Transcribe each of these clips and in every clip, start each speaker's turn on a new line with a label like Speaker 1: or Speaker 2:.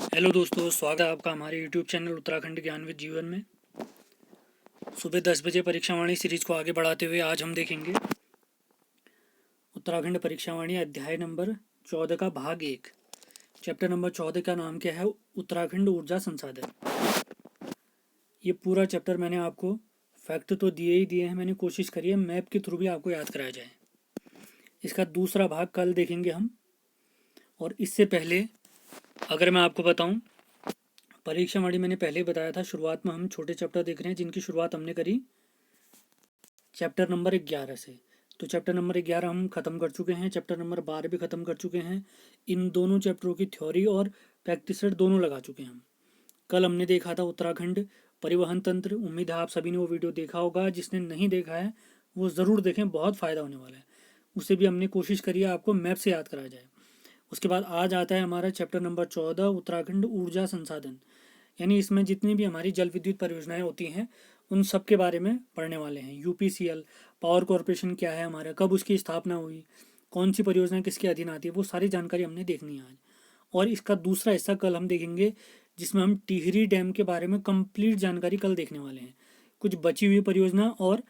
Speaker 1: Hello दोस्तों, स्वागत है आपका हमारे यूट्यूब चैनल उत्तराखंड ज्ञान विद जीवन में। सुबह 10 बजे परीक्षावाणी सीरीज को आगे बढ़ाते हुए आज हम देखेंगे उत्तराखंड परीक्षावाणी अध्याय नंबर 14 का भाग 1। चैप्टर नंबर 14 का नाम क्या है? उत्तराखंड ऊर्जा संसाधन। ये पूरा चैप्टर मैंने आपको फैक्ट तो दिए ही दिए हैं, मैंने कोशिश करी है मैप के थ्रू भी आपको याद कराया जाए। इसका दूसरा भाग कल देखेंगे हम। और इससे पहले अगर मैं आपको बताऊं, परीक्षावाणी मैंने पहले ही बताया था, शुरुआत में हम छोटे चैप्टर देख रहे हैं जिनकी शुरुआत हमने करी चैप्टर नंबर 11 से। तो चैप्टर नंबर 11 हम ख़त्म कर चुके हैं, चैप्टर नंबर 12 भी ख़त्म कर चुके हैं। इन दोनों चैप्टरों की थ्योरी और प्रैक्टिस सेट दोनों लगा चुके हैं हम। कल हमने देखा था उत्तराखंड परिवहन तंत्र। उम्मीद है आप सभी ने वो वीडियो देखा होगा। जिसने नहीं देखा है वो ज़रूर देखें, बहुत फ़ायदा होने वाला है। उससे भी हमने कोशिश करी है आपको मैप से याद कराया जाए। उसके बाद आज आता है हमारा चैप्टर नंबर 14, उत्तराखंड ऊर्जा संसाधन। यानी इसमें जितनी भी हमारी जल विद्युत परियोजनाएं होती हैं उन सब के बारे में पढ़ने वाले हैं। यूपीसीएल पावर कॉरपोरेशन क्या है हमारा, कब उसकी स्थापना हुई, कौन सी परियोजना किसके अधीन आती है, वो सारी जानकारी हमने देखनी है आज। और इसका दूसरा हिस्सा कल हम देखेंगे जिसमें हम टिहरी डैम के बारे में कंप्लीट जानकारी कल देखने वाले हैं। कुछ बची हुई परियोजना और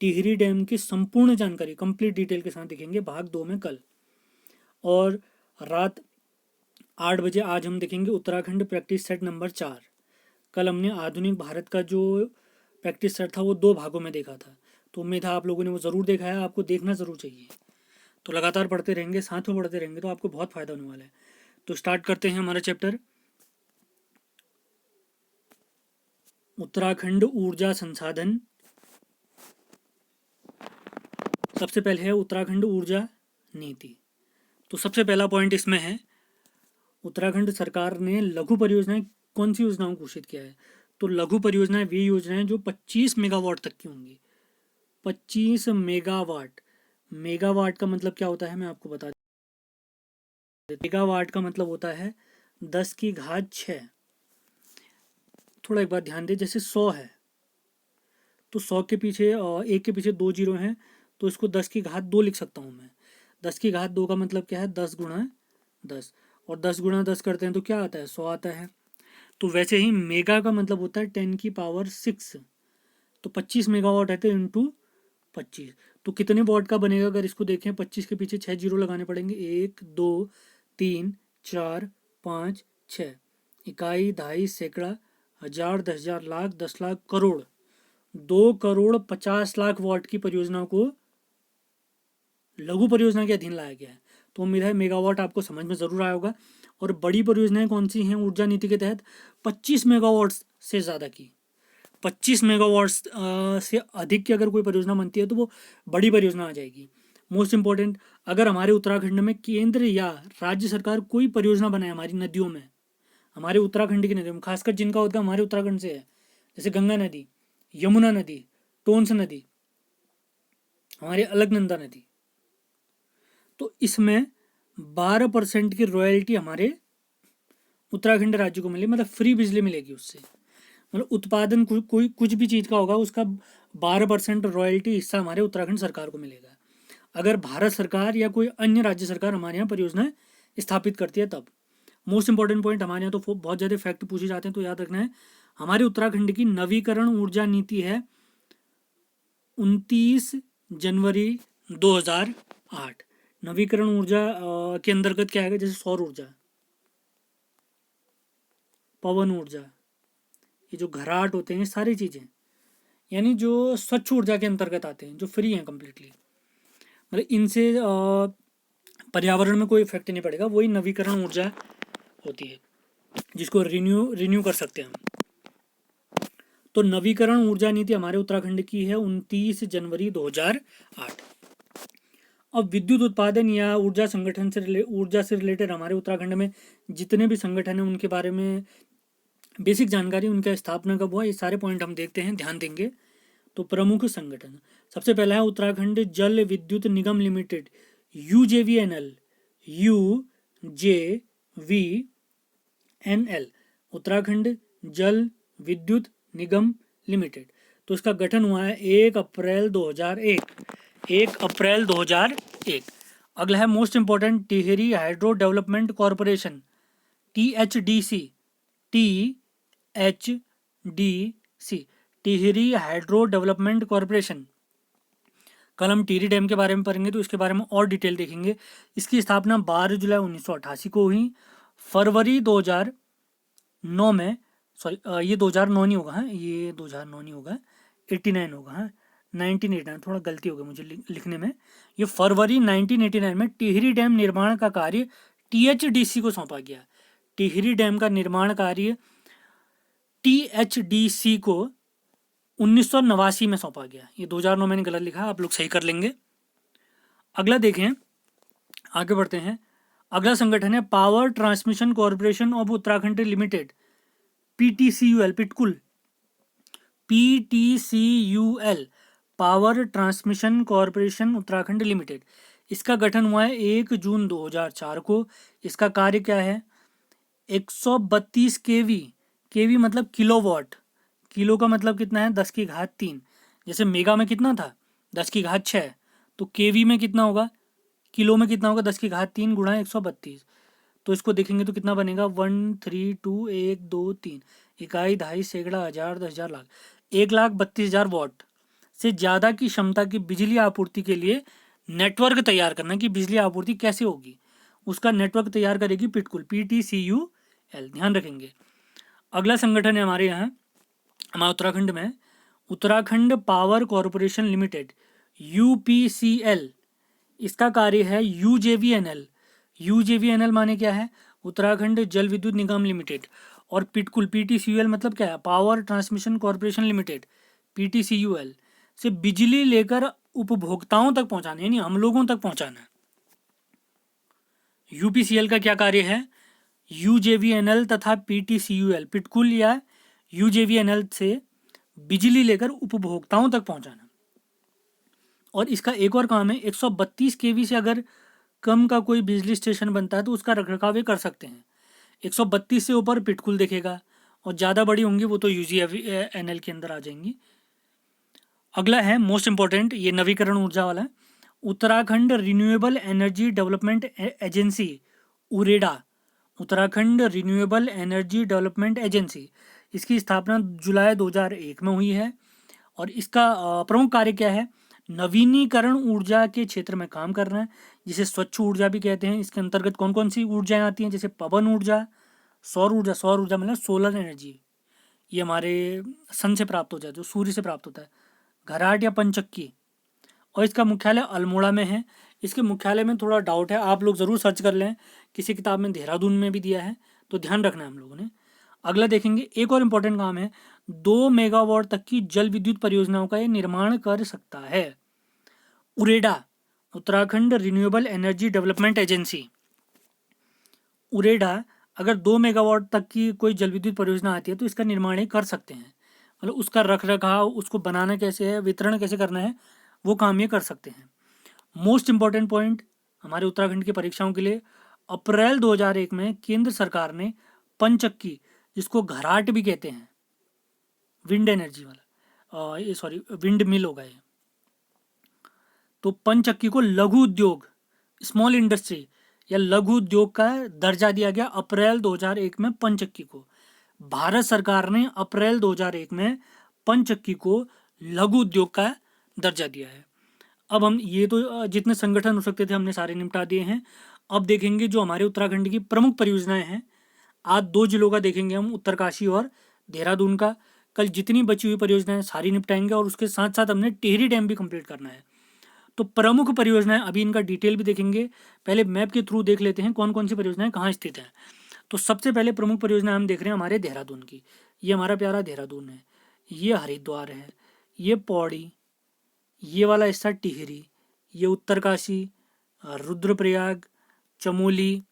Speaker 1: टिहरी डैम की संपूर्ण जानकारी कंप्लीट डिटेल के साथ देखेंगे भाग 2 में कल। और रात 8 बजे आज हम देखेंगे उत्तराखंड प्रैक्टिस सेट नंबर 4। कल हमने आधुनिक भारत का जो प्रैक्टिस सेट था वो 2 भागों में देखा था। तो उम्मीद है आप लोगों ने वो ज़रूर देखा है, आपको देखना ज़रूर चाहिए। तो लगातार पढ़ते रहेंगे, साथ में पढ़ते रहेंगे तो आपको बहुत फ़ायदा होने वाला है। तो स्टार्ट करते हैं हमारा चैप्टर उत्तराखंड ऊर्जा संसाधन। सबसे पहले है उत्तराखंड ऊर्जा नीति। तो सबसे पहला पॉइंट इसमें है, उत्तराखंड सरकार ने लघु परियोजनाएं कौन सी योजनाओं को घोषित किया है। तो लघु परियोजनाएं वे योजनाएं जो 25 मेगावाट तक की होंगी। 25 मेगावाट। मेगावाट का मतलब क्या होता है मैं आपको बता देता। मेगावाट का मतलब होता है 10⁻6। थोड़ा एक बार ध्यान दे, जैसे 100 है तो 100 के पीछे एक के पीछे 2 जीरो हैं, तो इसको 10⁻2 लिख सकता हूँ मैं। 10⁻2 का मतलब क्या है? 10 गुणा 10। और 10 गुणा 10 करते हैं तो क्या आता है? 100 आता है। तो वैसे ही मेगा का मतलब होता है 10⁻6। तो 25 मेगावाट है तो इंटू 25। तो कितने वॉट का बनेगा अगर इसको देखें? 25 के पीछे 6 जीरो लगाने पड़ेंगे। 1 2 3 4 5 6। इकाई, दहाई, सैकड़ा, हजार, 10,000, लाख, 10 लाख, करोड़। 2,50,00,000 वॉट की परियोजना को लघु परियोजना के अधीन लाया गया है। तो उम्मीद है मेगावाट आपको समझ में ज़रूर आया होगा। और बड़ी परियोजनाएं कौन सी हैं ऊर्जा नीति के तहत? 25 मेगावाट से ज़्यादा की। 25 मेगावाट से अधिक की अगर कोई परियोजना बनती है तो वो बड़ी परियोजना आ जाएगी। मोस्ट इम्पॉर्टेंट, अगर हमारे उत्तराखंड में केंद्र या राज्य सरकार कोई परियोजना बनाए हमारी नदियों में, हमारे उत्तराखंड की नदियों में, खासकर जिनका उद्गम हमारे उत्तराखंड से है, जैसे गंगा नदी, यमुना नदी, टोंस नदी, हमारी अलकनंदा नदी, तो इसमें 12% की रॉयल्टी हमारे उत्तराखंड राज्य को मिले, मतलब फ्री बिजली मिलेगी उससे। मतलब उत्पादन कोई कुछ भी चीज़ का होगा उसका 12% रॉयल्टी हिस्सा हमारे उत्तराखंड सरकार को मिलेगा। अगर भारत सरकार या कोई अन्य राज्य सरकार हमारे यहाँ परियोजनाएं स्थापित करती है तब। मोस्ट इंपॉर्टेंट पॉइंट, हमारे यहाँ तो बहुत ज़्यादा फैक्ट पूछे जाते हैं तो याद रखना है, हमारे उत्तराखंड की नवीकरण ऊर्जा नीति है 29 जनवरी 2008। नवीकरण ऊर्जा के अंतर्गत क्या आएगा? जैसे सौर ऊर्जा, पवन ऊर्जा, ये जो घराट होते हैं, सारी चीज़ें यानी जो स्वच्छ ऊर्जा के अंतर्गत आते हैं, जो फ्री हैं कम्प्लीटली, मतलब इनसे पर्यावरण में कोई इफेक्ट नहीं पड़ेगा, वही नवीकरण ऊर्जा होती है जिसको रिन्यू कर सकते हैं हम। तो नवीकरण ऊर्जा नीति हमारे उत्तराखंड की है 29 जनवरी 2008। अब विद्युत उत्पादन या ऊर्जा संगठन से ऊर्जा से रिलेटेड हमारे उत्तराखंड में जितने भी संगठन हैं उनके बारे में बेसिक जानकारी, उनका स्थापना कब हुआ, ये सारे पॉइंट हम देखते हैं, ध्यान देंगे। तो प्रमुख संगठन, सबसे पहला है उत्तराखंड जल विद्युत निगम लिमिटेड, UJVNL, UJVNL, उत्तराखंड जल विद्युत निगम लिमिटेड। तो इसका गठन हुआ है 1 अप्रैल 2001। अगला है most important, Tehri hydro development corporation, THDC, THDC, Tehri hydro development corporation. कल हम टिहरी डैम के बारे में पढ़ेंगे तो इसके बारे में और डिटेल देखेंगे। इसकी स्थापना 12 जुलाई 1988 को हुई। फरवरी 2009 में, सॉरी ये 2009 नहीं होगा, हाँ ये 2009 नहीं होगा, 89 होगा, हाँ 1989, थोड़ा गलती हो गई मुझे लिखने में। ये फरवरी 1989 में टिहरी डैम निर्माण का कार्य THDC को सौंपा गया। टिहरी डैम का निर्माण कार्य THDC को 1989 में सौंपा गया। ये 2009 मैंने गलत लिखा, आप लोग सही कर लेंगे। अगला देखें, आगे बढ़ते हैं। अगला संगठन है power transmission corporation of Uttarakhand limited, PTCUL, PTCUL, PTCUL, power transmission corporation Uttarakhand limited. इसका गठन हुआ है 1 जून 2004 को। इसका कार्य क्या है? 132 kV, केवी मतलब किलोवाट, किलो का मतलब कितना है? 10 की घात 3। जैसे मेगा में कितना था? 10 की घात 6। तो केवी में कितना होगा? किलो में कितना होगा? 10 की घात 3 गुणा 132। तो इसको देखेंगे तो कितना बनेगा? 1 3 2 1 2 3, इकाई, दहाई, सैकड़ा, हजार, 10,000, लाख, 1,32,000 वाट से ज़्यादा की क्षमता की बिजली आपूर्ति के लिए नेटवर्क तैयार करना कि बिजली आपूर्ति कैसे होगी, उसका नेटवर्क तैयार करेगी पिटकुल, PTCUL, ध्यान रखेंगे। अगला संगठन है हमारे यहाँ, हमारे उत्तराखंड में, Uttarakhand power corporation limited, UPCL। इसका कार्य है UJVNL। UJVNL माने क्या है? उत्तराखंड जल विद्युत निगम लिमिटेड। और पिटकुल, PTCUL मतलब क्या है? Power transmission corporation limited, PTCUL से बिजली लेकर उपभोक्ताओं तक पहुंचाना, यानी हम लोगों तक पहुंचाना। UPCL का क्या कार्य है? UJVNL तथा PTCUL, पिटकुल या UJVNL से बिजली लेकर उपभोक्ताओं तक पहुंचाना। और इसका एक और काम है, 132 kV से अगर कम का कोई बिजली स्टेशन बनता है तो उसका रखरखाव कर सकते हैं। 132 से ऊपर पिटकुल देखेगा, और ज़्यादा बड़ी होंगी वो तो UJVNL के अंदर आ जाएंगी। अगला है मोस्ट इंपॉर्टेंट, ये नवीकरण ऊर्जा वाला है, Uttarakhand renewable energy development agency, UREDA, Uttarakhand renewable energy development agency. इसकी स्थापना जुलाई 2001 में हुई है। और इसका प्रमुख कार्य क्या है? नवीनीकरण ऊर्जा के क्षेत्र में काम करना है, जिसे स्वच्छ ऊर्जा भी कहते हैं। इसके अंतर्गत कौन कौन सी ऊर्जाएं आती हैं? जैसे पवन ऊर्जा, सौर ऊर्जा, सौर ऊर्जा मतलब सोलर एनर्जी, ये हमारे सन से प्राप्त होता है, जो सूर्य से प्राप्त होता है, घराट या पंचक्की। और इसका मुख्यालय अल्मोड़ा में है। इसके मुख्यालय में थोड़ा डाउट है, आप लोग ज़रूर सर्च कर लें, किसी किताब में देहरादून में भी दिया है, तो ध्यान रखना है हम लोगों ने। अगला देखेंगे, एक और इम्पोर्टेंट काम है, 2 मेगावाट तक की जल विद्युत परियोजनाओं का ये निर्माण कर सकता है। UREDA, Uttarakhand renewable energy development agency, UREDA अगर 2 मेगावाट तक की कोई जल विद्युत परियोजना आती है तो इसका निर्माण ही कर सकते हैं। मतलब उसका रख रखाव, उसको बनाना कैसे है, वितरण कैसे करना है, वो काम ये कर सकते हैं। मोस्ट इंपॉर्टेंट पॉइंट हमारे उत्तराखंड की परीक्षाओं के लिए, अप्रैल 2001 में केंद्र सरकार ने पंचक्की, जिसको घराट भी कहते हैं, विंड एनर्जी वाला, ये सॉरी विंड मिल होगा ये, तो पंचक्की को लघु उद्योग, स्मॉल इंडस्ट्री या लघु उद्योग का दर्जा दिया गया अप्रैल 2001 में पंचक्की को। भारत सरकार ने अप्रैल 2001 में पंचक्की को लघु उद्योग का दर्जा दिया है। अब हम ये तो जितने संगठन हो सकते थे हमने सारे निपटा दिए हैं। अब देखेंगे जो हमारे उत्तराखंड की प्रमुख परियोजनाएं हैं। आज 2 जिलों का देखेंगे हम, उत्तरकाशी और देहरादून का। कल जितनी बची हुई परियोजनाएं सारी निपटाएंगे, और उसके साथ साथ हमने टिहरी डैम भी कंप्लीट करना है। तो प्रमुख परियोजनाएं, अभी इनका डिटेल भी देखेंगे, पहले मैप के थ्रू देख लेते हैं कौन कौन सी परियोजनाएं कहाँ स्थित हैं। तो सबसे पहले प्रमुख परियोजना हम देख रहे हैं हमारे देहरादून की। ये हमारा प्यारा देहरादून है, ये हरिद्वार है, ये पौड़ी, ये वाला हिस्सा टिहरी, ये उत्तरकाशी, रुद्रप्रयाग, चमोली,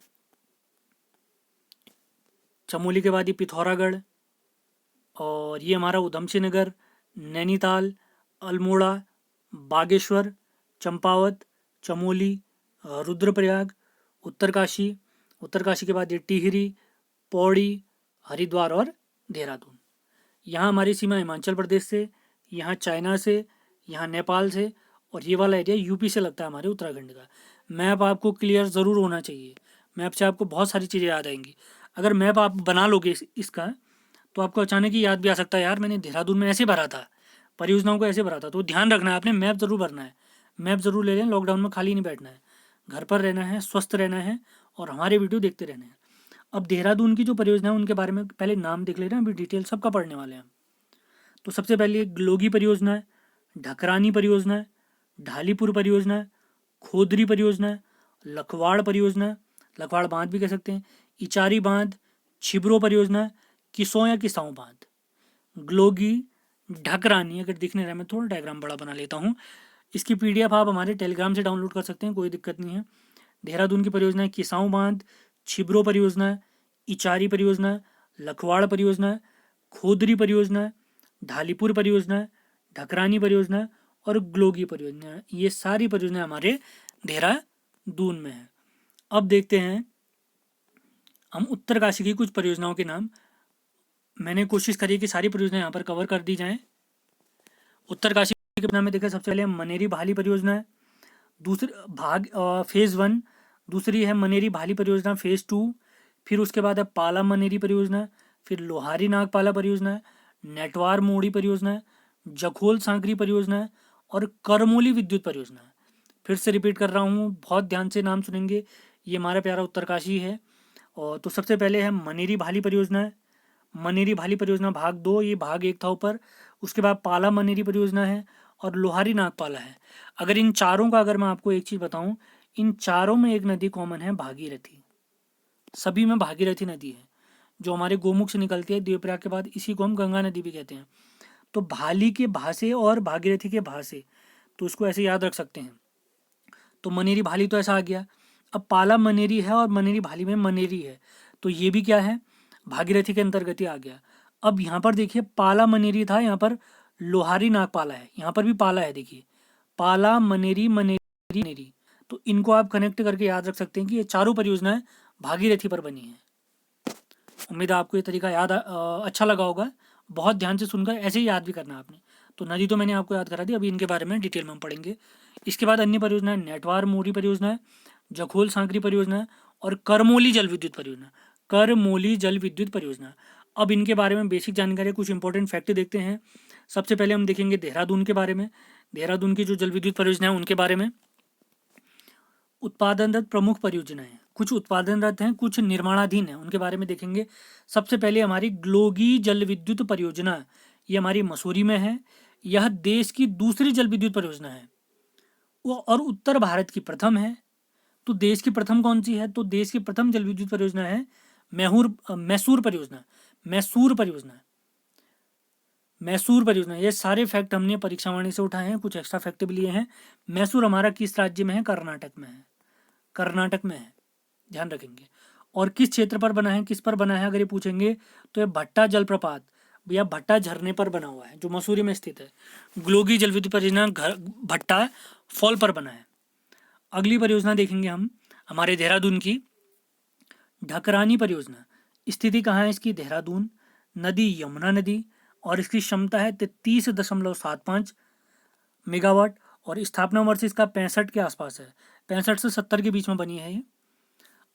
Speaker 1: चमोली के बाद ये पिथौरागढ़, और ये हमारा उधमसिंह नगर, नैनीताल, अल्मोड़ा, बागेश्वर, चंपावत, चमोली, रुद्रप्रयाग, उत्तरकाशी, उत्तरकाशी के बाद ये टिहरी, पौड़ी, हरिद्वार और देहरादून। यहाँ हमारी सीमा हिमाचल प्रदेश से, यहाँ चाइना से, यहाँ नेपाल से, और ये वाला एरिया यूपी से लगता है हमारे उत्तराखंड का। मैप आपको क्लियर ज़रूर होना चाहिए, मैप से आपको बहुत सारी चीज़ें याद आएंगी। अगर मैप आप बना लोगे इसका, तो आपको अचानक ही याद भी आ सकता है, यार मैंने देहरादून में ऐसे भरा था, परियोजनाओं को ऐसे भरा था। तो ध्यान रखना है, आपने मैप ज़रूर भरना है, मैप ज़रूर ले लें। लॉकडाउन में खाली नहीं बैठना है, घर पर रहना है, स्वस्थ रहना है और हमारे वीडियो देखते रहना है। अब देहरादून की जो परियोजना है उनके बारे में पहले नाम देख ले रहे हैं, अभी डिटेल सबका पढ़ने वाले हैं। तो सबसे पहले ग्लोगी परियोजना है, ढकरानी परियोजना है, ढालीपुर परियोजना है, खोदरी परियोजना है, लखवाड़ परियोजना है, लखवाड़ बांध भी कह सकते हैं, इचारी बांध, छिबरो परियोजना है, किसों या किसाऊ बांध। ग्लोगी, ढकरानी, अगर दिखने रहा, मैं थोड़ा डायग्राम बड़ा बना लेता हूँ। इसकी पीडीएफ आप हमारे टेलीग्राम से डाउनलोड कर सकते हैं, कोई दिक्कत नहीं है। देहरादून की परियोजना है किसाऊ बांध, छिबरो परियोजना है, इचारी परियोजना है, लखवाड़ परियोजना है, खोदरी परियोजना है, ढालीपुर परियोजना है, ढकरानी परियोजना है और ग्लोगी परियोजना है। ये सारी परियोजनाएं हमारे देहरादून में है। अब देखते हैं हम उत्तरकाशी की कुछ परियोजनाओं के नाम। मैंने कोशिश करी कि सारी परियोजनाएं यहाँ पर कवर कर दी जाएं। उत्तरकाशी के नाम में देखा, सबसे पहले मनेरी भाली परियोजना है, दूसरी भाग फेज़ 1, दूसरी है मनेरी भाली परियोजना फेज़ 2, फिर उसके बाद है पाला मनेरी परियोजना, फिर लोहारी नागपाला परियोजना है, नेटवार मोड़ी परियोजना है, जखोल सांकरी परियोजना है और करमोली विद्युत परियोजना है। फिर से रिपीट कर रहा हूँ, बहुत ध्यान से नाम सुनेंगे, ये हमारा प्यारा उत्तरकाशी है। और तो सबसे पहले है मनेरी भाली परियोजना है, मनेरी भाली परियोजना भाग 2, ये भाग 1 था ऊपर। उसके बाद पाला मनेरी परियोजना है और लोहारी नागपाला है। अगर इन चारों का, अगर मैं आपको एक चीज़ बताऊं, इन चारों में एक नदी कॉमन है, भागीरथी। सभी में भागीरथी नदी है जो हमारे गोमुख से निकलती है देवप्रयाग के बाद, इसी को हम गंगा नदी भी कहते हैं। तो भाली के भासे और भागीरथी के भासे, तो इसको ऐसे याद रख सकते हैं। तो मनेरी भाली तो ऐसा आ गया। अब पाला मनेरी है और मनेरी भाली में मनेरी है, तो ये भी क्या है, भागीरथी के अंतर्गत ही आ गया। अब यहाँ पर देखिए, पाला मनेरी था, यहाँ पर लोहारी नागपाला है, यहाँ पर भी पाला है, देखिए पाला मनेरी मनेरी मनेरी। तो इनको आप कनेक्ट करके याद रख सकते हैं कि ये चारों परियोजनाएं भागीरथी पर बनी हैं। उम्मीद है आपको ये तरीका याद अच्छा लगा होगा। बहुत ध्यान से सुनकर ऐसे ही याद भी करना आपने। तो नदी तो मैंने आपको याद करा दी, अभी इनके बारे में डिटेल में हम पढ़ेंगे। इसके बाद अन्य परियोजना है नेटवार मोरी परियोजना है, जखोल सांकरी परियोजना है और करमोली जल विद्युत परियोजना, करमोली जल विद्युत परियोजना। अब इनके बारे में बेसिक जानकारी, कुछ इंपॉर्टेंट फैक्ट देखते हैं। सबसे पहले हम देखेंगे देहरादून के बारे में, देहरादून की जो जल विद्युत परियोजना है उनके बारे में। उत्पादनरत प्रमुख परियोजनाएं, कुछ उत्पादनरत हैं, कुछ निर्माणाधीन हैं, उनके बारे में देखेंगे। सबसे पहले हमारी ग्लोगी जल विद्युत परियोजना, ये हमारी मसूरी में है। यह देश की दूसरी जल विद्युत परियोजना है वो और उत्तर भारत की प्रथम है। तो देश की प्रथम कौन सी है, तो देश की प्रथम जल विद्युत परियोजना है मैसूर परियोजना, मैसूर परियोजना, मैसूर परियोजना। ये सारे फैक्ट हमने परीक्षावाणी से उठाए हैं, कुछ एक्स्ट्रा फैक्ट भी लिए हैं। मैसूर हमारा किस राज्य में है, कर्नाटक में है, कर्नाटक में है, ध्यान रखेंगे। और किस क्षेत्र पर बना है, किस पर बना है, अगर ये पूछेंगे तो ये भट्टा जलप्रपात या भट्टा झरने पर बना हुआ है, जो मसूरी में स्थित है। ग्लोगी जल विद्युत परियोजना भट्टा फॉल पर बना है। अगली परियोजना देखेंगे हम हमारे देहरादून की, ढकरानी परियोजना। स्थिति कहाँ है इसकी, देहरादून। नदी यमुना नदी और इसकी क्षमता है 33.75 मेगावाट और स्थापना वर्ष इसका 65 के आसपास है, 65 से 70 के बीच में बनी है ये।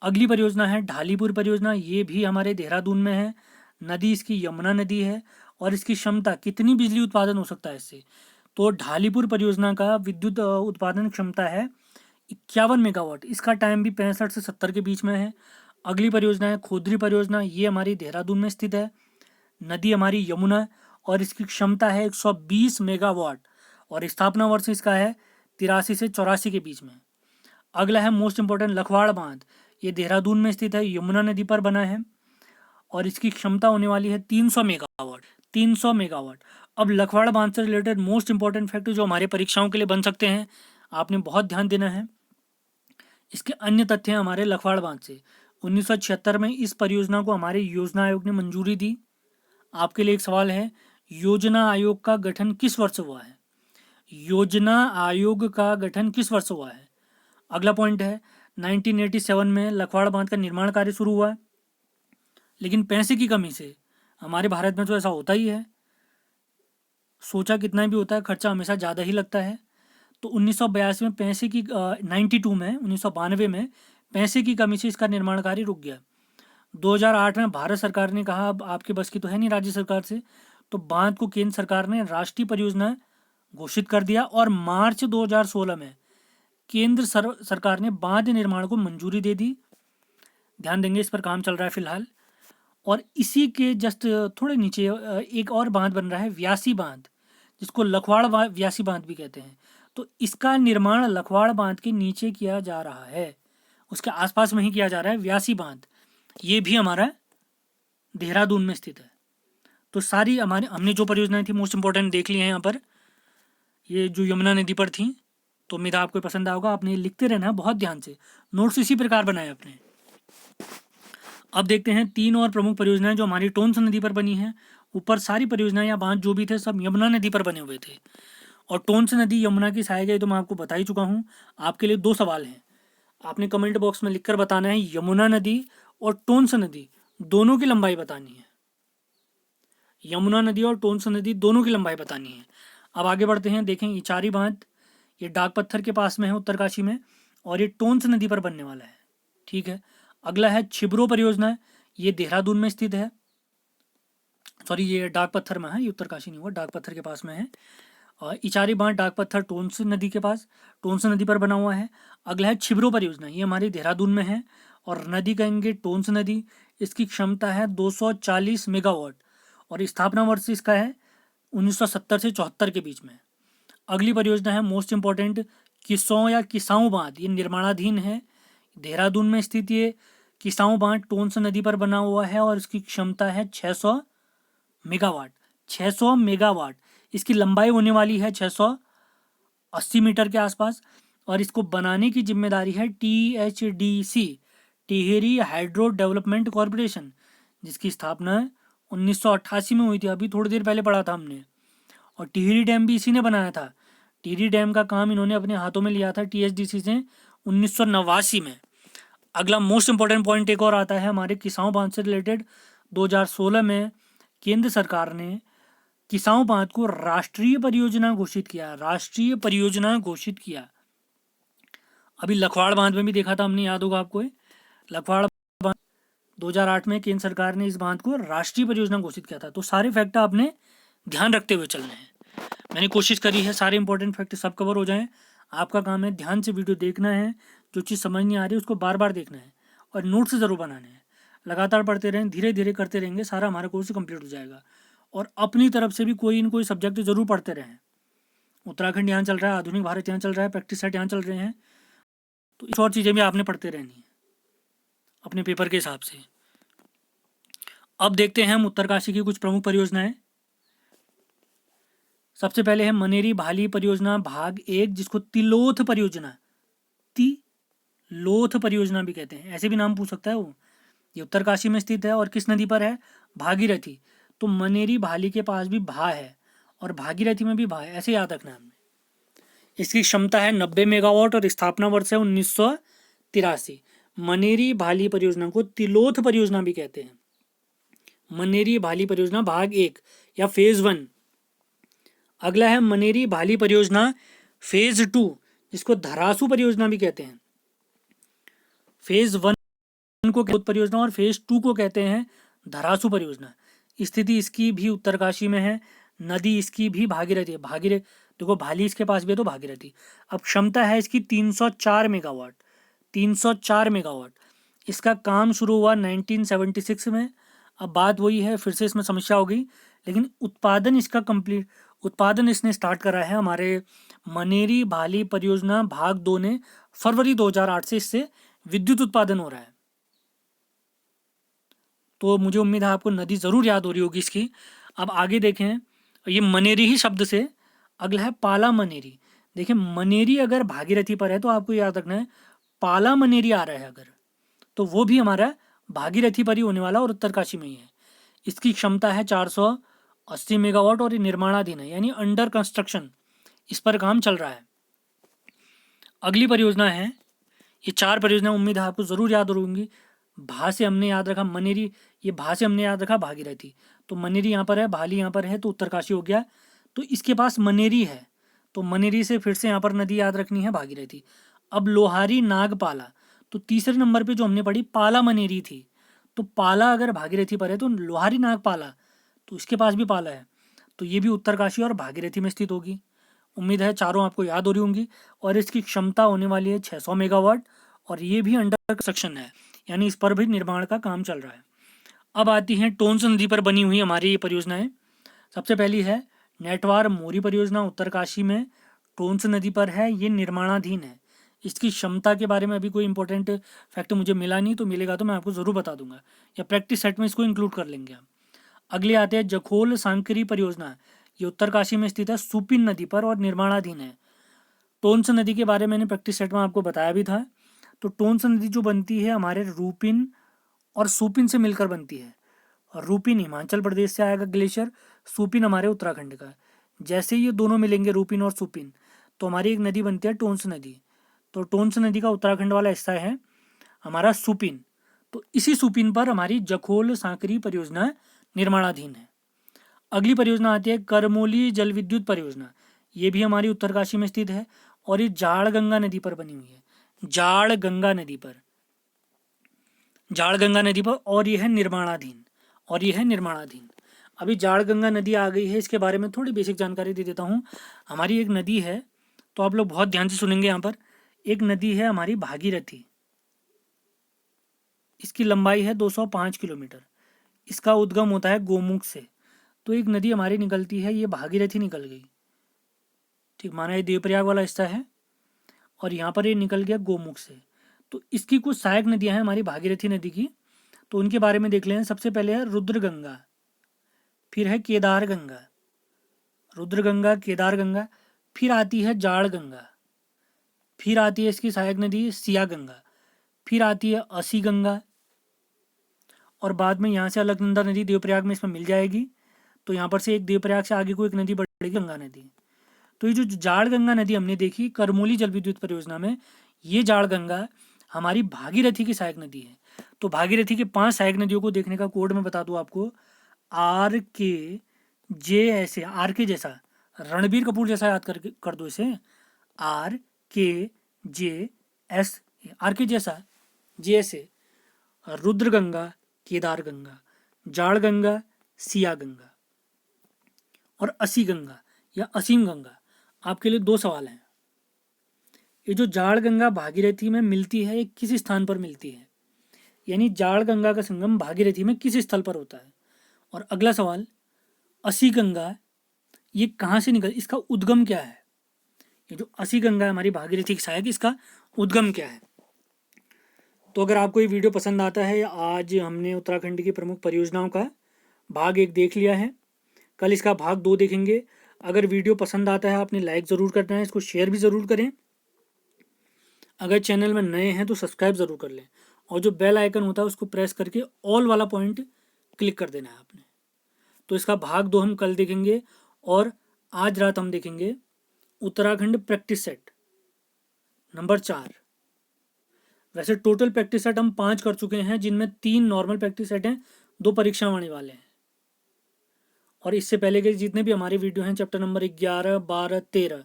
Speaker 1: अगली परियोजना है ढालीपुर परियोजना, ये भी हमारे देहरादून में है। नदी इसकी यमुना नदी है और इसकी क्षमता, कितनी बिजली उत्पादन हो सकता है इससे, तो ढालीपुर परियोजना का विद्युत उत्पादन क्षमता है 51 मेगावाट, इसका टाइम भी 65 से 70 के बीच में है। अगली परियोजना है खोदरी परियोजना, ये हमारी देहरादून में स्थित है। नदी हमारी यमुना और इसकी क्षमता है 120 मेगावाट और स्थापना वर्ष इसका है 83 से 84 के बीच में। अगला है मोस्ट इंपॉर्टेंट लखवाड़ बांध, ये देहरादून में स्थित है, यमुना नदी पर बना है और इसकी क्षमता होने वाली है 300 मेगावाट, 300 मेगावाट। अब लखवाड़ बांध से रिलेटेड मोस्ट इंपॉर्टेंट फैक्ट जो हमारे परीक्षाओं के लिए बन सकते हैं, आपने बहुत ध्यान देना है। इसके अन्य तथ्य हैं हमारे लखवाड़ बांध से। 1976 में इस परियोजना को हमारे योजना आयोग ने मंजूरी दी। आपके लिए एक सवाल है, योजना आयोग का गठन किस वर्ष हुआ है, योजना आयोग का गठन किस वर्ष हुआ है। अगला पॉइंट है 1987 में लखवाड़ बांध का निर्माण कार्य शुरू हुआ, लेकिन पैसे की कमी से, हमारे भारत में तो ऐसा होता ही है, सोचा कितना भी होता है खर्चा हमेशा ज़्यादा ही लगता है। तो 1982 में पैसे की 92 में 1992 में पैसे की कमी से इसका निर्माण कार्य रुक गया। 2008 में भारत सरकार ने कहा अब आपके बस की तो है नहीं राज्य सरकार से, तो बांध को केंद्र सरकार ने राष्ट्रीय परियोजना घोषित कर दिया और मार्च 2016 में केंद्र सरकार ने बांध निर्माण को मंजूरी दे दी। ध्यान देंगे, इस पर काम चल रहा है फिलहाल। और इसी के जस्ट थोड़े नीचे एक और बांध बन रहा है, व्यासी बांध, जिसको लखवाड़ व्यासी बांध भी कहते हैं। तो इसका निर्माण लखवाड़ बांध के नीचे किया जा रहा है, उसके आसपास में ही किया जा रहा है व्यासी बांध। ये भी हमारा देहरादून में स्थित है। तो सारी हमने जो परियोजनाएं थी मोस्ट इंपॉर्टेंट देख ली हैं यहाँ पर, ये जो यमुना नदी पर थी। तो उम्मीद आपको पसंद आएगा। आपने ये लिखते रहना बहुत ध्यान से, नोट्स इसी प्रकार बनाए अपने। अब देखते हैं 3 और प्रमुख परियोजनाएं जो हमारी टोंस नदी पर बनी हैं। ऊपर सारी परियोजनाएं या बांध जो भी थे सब यमुना नदी पर बने हुए थे, और टोंस नदी यमुना की सहायक है तो मैं आपको बता ही चुका हूँ। आपके लिए 2 सवाल हैं, आपने कमेंट बॉक्स में लिखकर बताना है यमुना नदी और टोंस नदी दोनों की लंबाई बतानी है। यमुना नदी और टोंस नदी दोनों की लंबाई बतानी है। अब आगे बढ़ते हैं, देखें इचारी बांध, ये डाक पत्थर के पास में है उत्तरकाशी में, और ये टोंस नदी पर बनने वाला है। ठीक है, अगला है छिब्रो परियोजना, ये देहरादून में स्थित है। सॉरी, ये डाक पत्थर में है, ये उत्तरकाशी नहीं हुआ, डाक पत्थर के पास में है। और इचारी बांध डाक पत्थर टोंस नदी के पास, टोंस नदी पर बना हुआ है। अगला है छिब्रो परियोजना, ये हमारी देहरादून में है, और नदी कहेंगे टोंस नदी। इसकी क्षमता है 240 मेगावाट, और स्थापना वर्ष इसका है 1970 से 74 के बीच में। अगली परियोजना है मोस्ट इंपॉर्टेंट, किसौ या किसाऊ बांध, ये निर्माणाधीन है, देहरादून में स्थित। ये किसाऊ बांध टोंस नदी पर बना हुआ है और इसकी क्षमता है 600 मेगावाट। 600 मेगावाट, इसकी लंबाई होने वाली है 680 मीटर के आसपास, और इसको बनाने की जिम्मेदारी है THDC, Tehri hydro development corporation, जिसकी स्थापना 1988 में हुई थी, अभी थोड़ी देर पहले पढ़ा था हमने। और टिहरी डैम भी इसी ने बनाया था। टिहरी डैम का काम इन्होंने अपने हाथों में लिया था THDC से 1989 में। अगला मोस्ट इंपॉर्टेंट पॉइंट एक और आता है हमारे किसाऊ बांध से रिलेटेड। 2016 में केंद्र सरकार ने किसाऊ बांध को राष्ट्रीय परियोजना घोषित किया, राष्ट्रीय परियोजना घोषित किया। अभी लखवाड़ बांध में भी देखा था हमने, याद होगा आपको, लखवाड़ बांध 2008 में केंद्र सरकार ने इस बांध को राष्ट्रीय परियोजना घोषित किया था। तो सारे फैक्ट आपने ध्यान रखते हुए चलने हैं। मैंने कोशिश करी है सारे इंपॉर्टेंट फैक्ट सब कवर हो जाएं। आपका काम है ध्यान से वीडियो देखना है, जो चीज़ समझ नहीं आ रही उसको बार बार देखना है, और नोट्स ज़रूर बनाने हैं। लगातार पढ़ते रहें, धीरे धीरे करते रहेंगे, सारा हमारा कोर्स कंप्लीट हो जाएगा। और अपनी तरफ से भी कोई न कोई सब्जेक्ट जरूर पढ़ते रहें। उत्तराखंड यहाँ चल रहा है, आधुनिक भारत यहाँ चल रहा है, प्रैक्टिस सेट यहाँ चल रहे हैं, तो इस और चीज़ें भी आपने पढ़ते रहनी है अपने पेपर के हिसाब से। अब देखते हैं हम उत्तरकाशी की कुछ प्रमुख परियोजनाएं। सबसे पहले है मनेरी भाली परियोजना भाग 1, जिसको तिलोथ परियोजना, तिलोथ परियोजना भी कहते हैं, ऐसे भी नाम पूछ सकता है वो। ये उत्तरकाशी में स्थित है और किस नदी पर है? भागीरथी। तो मनेरी भाली के पास भी भा है और भागीरथी में भी भा है, ऐसे याद रखना है हमने। इसकी क्षमता है 90 मेगावाट और स्थापना वर्ष है 1983। मनेरी भाली परियोजना को तिलोथ परियोजना भी कहते हैं। मनेरी भाली परियोजना भाग 1 या फेज 1। अगला है मनेरी भाली परियोजना फेज 2, जिसको धरासू परियोजना भी कहते हैं। फेज 1 को परियोजना और फेज 2 को कहते हैं धरासू परियोजना। स्थिति इसकी भी उत्तरकाशी में है, नदी इसकी भी भागीरथी है। भागीरथी देखो, भाली इसके पास भी है तो भागीरथी। अब क्षमता है इसकी 304 मेगावाट, 304 मेगावाट। इसका काम शुरू हुआ 1976 में। अब बात वही है, फिर से इसमें समस्या हो गई, लेकिन उत्पादन इसने स्टार्ट करा है हमारे मनेरी भाली परियोजना भाग 2 ने। फरवरी 2008 से इससे विद्युत उत्पादन हो रहा है। तो मुझे उम्मीद है आपको नदी ज़रूर याद हो रही होगी इसकी। अब आगे देखें, ये मनेरी ही शब्द से। अगला है पाला मनेरी। देखिए, मनेरी अगर भागीरथी पर है तो आपको याद रखना है पाला मनेरी आ रहा है अगर, तो वो भी हमारा भागीरथी पर ही होने वाला और उत्तरकाशी में ही है। इसकी क्षमता है 480 मेगावाट और ये निर्माणाधीन है, यानी अंडर कंस्ट्रक्शन, इस पर काम चल रहा है। अगली परियोजना है, ये 4 परियोजना उम्मीद है आपको ज़रूर याद होंगी। भा से हमने याद रखा मनेरी, ये भा से हमने याद रखा भागीरथी। तो मनेरी यहाँ पर है, भाली यहाँ पर है, तो उत्तरकाशी हो गया। तो इसके पास मनेरी है, तो मनेरी से फिर से यहाँ पर नदी याद रखनी है, भागीरथी। अब लोहारी नागपाला, तो तीसरे नंबर पे जो हमने पढ़ी पाला मनेरी थी, तो पाला अगर भागीरथी पर है तो लोहारी नाग पाला, तो इसके पास भी पाला है, तो ये भी उत्तरकाशी और भागीरथी में स्थित होगी। उम्मीद है चारों आपको याद हो रही होंगी। और इसकी क्षमता होने वाली है 600 मेगावाट, और ये भी अंडर कंस्ट्रक्शन है, यानी इस पर भी निर्माण का काम चल रहा है। अब आती हैं टोंस नदी पर बनी हुई हमारी ये परियोजनाएं। सबसे पहली है नेटवार मोरी परियोजना, उत्तरकाशी में टोंस नदी पर है, ये निर्माणाधीन है। इसकी क्षमता के बारे में अभी कोई इंपॉर्टेंट फैक्ट मुझे मिला नहीं, तो मिलेगा तो मैं आपको ज़रूर बता दूंगा, या प्रैक्टिस सेट में इसको इंक्लूड कर लेंगे हम। अगले आते हैं जखोल सांकरी परियोजना, ये उत्तरकाशी में स्थित है, सुपिन नदी पर और निर्माणाधीन है। टोंस नदी के बारे में मैंने प्रैक्टिस सेट में आपको बताया भी था। तो टोंस नदी जो बनती है हमारे रूपिन और सुपिन से मिलकर बनती है। और रूपिन हिमाचल प्रदेश से आएगा ग्लेशियर, सुपिन हमारे उत्तराखंड का। जैसे ये दोनों मिलेंगे रूपिन और सुपिन, तो हमारी एक नदी बनती है टोंस नदी। तो टोंस नदी का उत्तराखंड वाला हिस्सा है हमारा सुपिन। तो इसी सुपिन पर हमारी जखोल सांकरी परियोजना निर्माणाधीन है। अगली परियोजना आती है करमोली जल विद्युत परियोजना, ये भी हमारी उत्तरकाशी में स्थित है, और ये जाड़ गंगा नदी पर बनी हुई है, जाड़ गंगा नदी पर, जाड़ गंगा नदी पर, और यह है निर्माणाधीन, और यह है निर्माणाधीन। अभी जाड़ गंगा नदी आ गई है, इसके बारे में थोड़ी बेसिक जानकारी दे देता हूँ। हमारी एक नदी है, तो आप लोग बहुत ध्यान से सुनेंगे। यहाँ पर एक नदी है हमारी भागीरथी, इसकी लंबाई है 205 किलोमीटर। इसका उद्गम होता है गोमुख से। तो एक नदी हमारी निकलती है, ये भागीरथी निकल गई, ठीक, माना ये देवप्रयाग वाला हिस्सा है, और यहाँ पर ये निकल गया गोमुख से। तो इसकी कुछ सहायक नदियाँ हैं हमारी भागीरथी नदी की, तो उनके बारे में देख लें। सबसे पहले है रुद्र गंगा, फिर है केदार गंगा, रुद्र गंगा, केदार गंगा, फिर आती है जाड़ गंगा, फिर आती है इसकी सहायक नदी सिया गंगा, फिर आती है असी गंगा, और बाद में यहाँ से अलकनंदा नदी देवप्रयाग में इसमें मिल जाएगी। तो यहाँ पर से एक देवप्रयाग से आगे को एक नदी बढ़ेगी, गंगा नदी। तो ये जो जाड़ गंगा नदी हमने देखी करमोली जल विद्युत परियोजना में, ये जाड़ गंगा हमारी भागीरथी की सहायक नदी है। तो भागीरथी के 5 सहायक नदियों को देखने का कोड मैं बता दूं आपको, RKJ, ऐसे RK जैसा, रणबीर कपूर जैसा याद कर दो इसे, RKJS, RK जैसा, J से रुद्र गंगा, केदार गंगा, जाड़ गंगा, सिया गंगा, और असी गंगा या असीम गंगा। आपके लिए 2 सवाल हैं। ये जो जाड़ गंगा भागीरथी में मिलती है, ये किस स्थान पर मिलती है, यानी जाड़ गंगा का संगम भागीरथी में किस स्थल पर होता है। और अगला सवाल, असी गंगा ये कहाँ से निकल, इसका उद्गम क्या है। ये जो असी गंगा है हमारी भागीरथी की सहायक, इसका उद्गम क्या है। तो अगर आपको ये वीडियो पसंद आता है, आज हमने उत्तराखंड की प्रमुख परियोजनाओं का भाग 1 देख लिया है, कल इसका भाग 2 देखेंगे। अगर वीडियो पसंद आता है आपने लाइक ज़रूर करना है, इसको शेयर भी ज़रूर करें। अगर चैनल में नए हैं तो सब्सक्राइब ज़रूर कर लें, और जो बेल आइकन होता है उसको प्रेस करके ऑल वाला पॉइंट क्लिक कर देना है आपने। तो इसका भाग 2 हम कल देखेंगे, और आज रात हम देखेंगे उत्तराखंड प्रैक्टिस सेट नंबर 4। वैसे टोटल प्रैक्टिस सेट हम 5 कर चुके हैं, जिनमें 3 नॉर्मल प्रैक्टिस सेट हैं, 2 परीक्षा आने वाले हैं। और इससे पहले के जितने भी हमारे वीडियो हैं चैप्टर नंबर 11, 12, 13,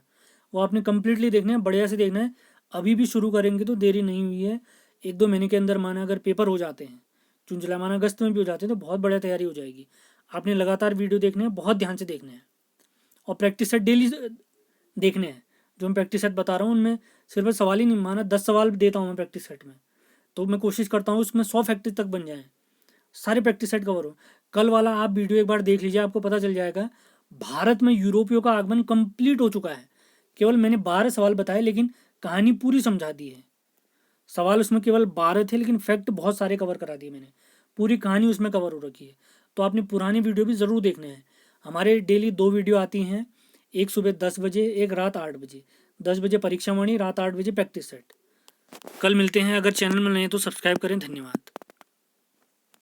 Speaker 1: वो आपने कम्प्लीटली देखना है, बढ़िया से देखना है। अभी भी शुरू करेंगे तो देरी नहीं हुई है, 1-2 महीने के अंदर माना अगर पेपर हो जाते हैं, जून जुलाई माना अगस्त में भी हो जाते हैं, तो बहुत बढ़िया तैयारी हो जाएगी। आपने लगातार वीडियो देखने हैं, बहुत ध्यान से देखने हैं, और प्रैक्टिस सेट डेली देखने हैं। जो मैं प्रैक्टिस सेट बता रहा हूँ उनमें सिर्फ सवाल ही नहीं, माना 10 सवाल देता हूँ मैं प्रैक्टिस सेट में, तो मैं कोशिश करता हूँ उसमें 100 फैक्टर तक बन जाएँ, सारे प्रैक्टिस सेट कवर हो। कल वाला आप वीडियो एक बार देख लीजिए, आपको पता चल जाएगा भारत में यूरोपियों का आगमन कंप्लीट हो चुका है। केवल मैंने 12 सवाल बताए, लेकिन कहानी पूरी समझा दी है। सवाल उसमें केवल 12 थे, लेकिन फैक्ट बहुत सारे कवर करा दिए मैंने, पूरी कहानी उसमें कवर हो रखी है। तो आपने पुरानी वीडियो भी ज़रूर देखने हैं। हमारे डेली 2 वीडियो आती हैं, एक सुबह 10 बजे, एक रात 8 बजे। 10 बजे परीक्षा वाणी, रात 8 बजे प्रैक्टिस सेट। कल मिलते हैं। अगर चैनल में नए तो सब्सक्राइब करें। धन्यवाद।